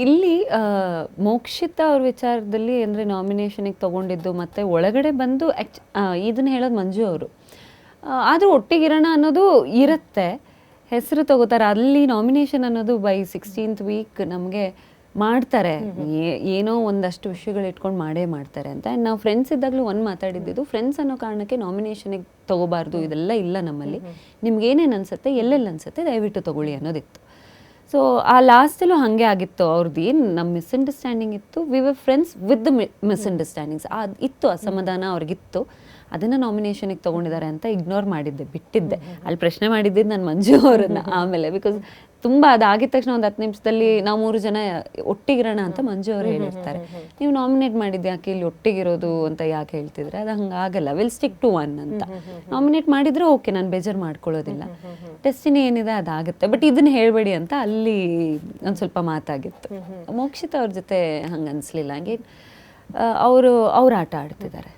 ಇಲ್ಲಿ ಮೋಕ್ಷಿತ ಅವ್ರ ವಿಚಾರದಲ್ಲಿ ಅಂದರೆ ನಾಮಿನೇಷನಿಗೆ ತೊಗೊಂಡಿದ್ದು ಮತ್ತು ಒಳಗಡೆ ಬಂದು ಇದನ್ನು ಹೇಳೋದು ಮಂಜು ಅವರು. ಆದರೂ ಒಟ್ಟಿಗಿರೋಣ ಅನ್ನೋದು ಇರುತ್ತೆ, ಹೆಸರು ತಗೋತಾರೆ. ಅಲ್ಲಿ ನಾಮಿನೇಷನ್ ಅನ್ನೋದು ಬೈ 16th ವೀಕ್ ನಮಗೆ ಮಾಡ್ತಾರೆ, ಏನೋ ಒಂದಷ್ಟು ವಿಷಯಗಳು ಇಟ್ಕೊಂಡು ಮಾಡೇ ಮಾಡ್ತಾರೆ ಅಂತ. ಆ್ಯಂಡ್ ನಾವು ಫ್ರೆಂಡ್ಸ್ ಇದ್ದಾಗಲೂ ಮಾತಾಡಿದ್ದು, ಫ್ರೆಂಡ್ಸ್ ಅನ್ನೋ ಕಾರಣಕ್ಕೆ ನಾಮಿನೇಷನಿಗೆ ತೊಗೋಬಾರ್ದು, ಇದೆಲ್ಲ ಇಲ್ಲ ನಮ್ಮಲ್ಲಿ, ನಿಮ್ಗೆ ಏನೇನು ಅನಿಸುತ್ತೆ ಎಲ್ಲೆಲ್ಲಿ ಅನಿಸುತ್ತೆ ದಯವಿಟ್ಟು ತೊಗೊಳ್ಳಿ ಅನ್ನೋದಿತ್ತು. ಸೊ ಆ ಲಾಸ್ಟಲ್ಲೂ ಹಾಗೆ ಆಗಿತ್ತು. ಅವ್ರದ್ದು ಏನು ನಮ್ಮ ಮಿಸ್ಅಂಡರ್ಸ್ಟ್ಯಾಂಡಿಂಗ್ ಇತ್ತು, we were friends with the misunderstandings ಅದು ಇತ್ತು, ಅಸಮಾಧಾನ ಅವ್ರಿಗಿತ್ತು. ಅದನ್ನು ನಾಮಿನೇಷನಿಗೆ ತೊಗೊಂಡಿದ್ದಾರೆ ಅಂತ ಇಗ್ನೋರ್ ಮಾಡಿದ್ದೆ, ಬಿಟ್ಟಿದ್ದೆ. ಅಲ್ಲಿ ಪ್ರಶ್ನೆ ಮಾಡಿದ್ದಿದ್ದು ನಾನು ಮಂಜು ಅವರನ್ನು ಆಮೇಲೆ, ಬಿಕಾಸ್ ತುಂಬ ಅದಾಗಿದ ತಕ್ಷಣ ಒಂದು 10 ನಿಮಿಷದಲ್ಲಿ ನಾವು 3 ಜನ ಒಟ್ಟಿಗಿರೋಣ ಅಂತ ಮಂಜು ಅವರು ಹೇಳಿರ್ತಾರೆ. ನೀವು ನಾಮಿನೇಟ್ ಮಾಡಿದ್ದು ಯಾಕೆ ಇಲ್ಲಿ ಒಟ್ಟಿಗಿರೋದು ಅಂತ ಯಾಕೆ ಹೇಳ್ತಿದ್ರೆ, ಅದು ಹಂಗಾಗಲ್ಲ, ವಿಲ್ ಸ್ಟಿಕ್ ಟು ಒನ್ ಅಂತ. ನಾಮಿನೇಟ್ ಮಾಡಿದರೆ ಓಕೆ, ನಾನು ಬೇಜಾರು ಮಾಡ್ಕೊಳ್ಳೋದಿಲ್ಲ, ಡೆಸ್ಟಿನಿ ಏನಿದೆ ಅದಾಗುತ್ತೆ, ಬಟ್ ಇದನ್ನು ಹೇಳಬೇಡಿ ಅಂತ ಅಲ್ಲಿ ಒಂದು ಸ್ವಲ್ಪ ಮಾತಾಗಿತ್ತು. ಮೋಕ್ಷಿತ ಅವ್ರ ಜೊತೆ ಹಂಗೆ ಅನಿಸ್ಲಿಲ್ಲ, ಹಂಗೆ ಅವರು ಆಟ ಆಡ್ತಿದ್ದಾರೆ.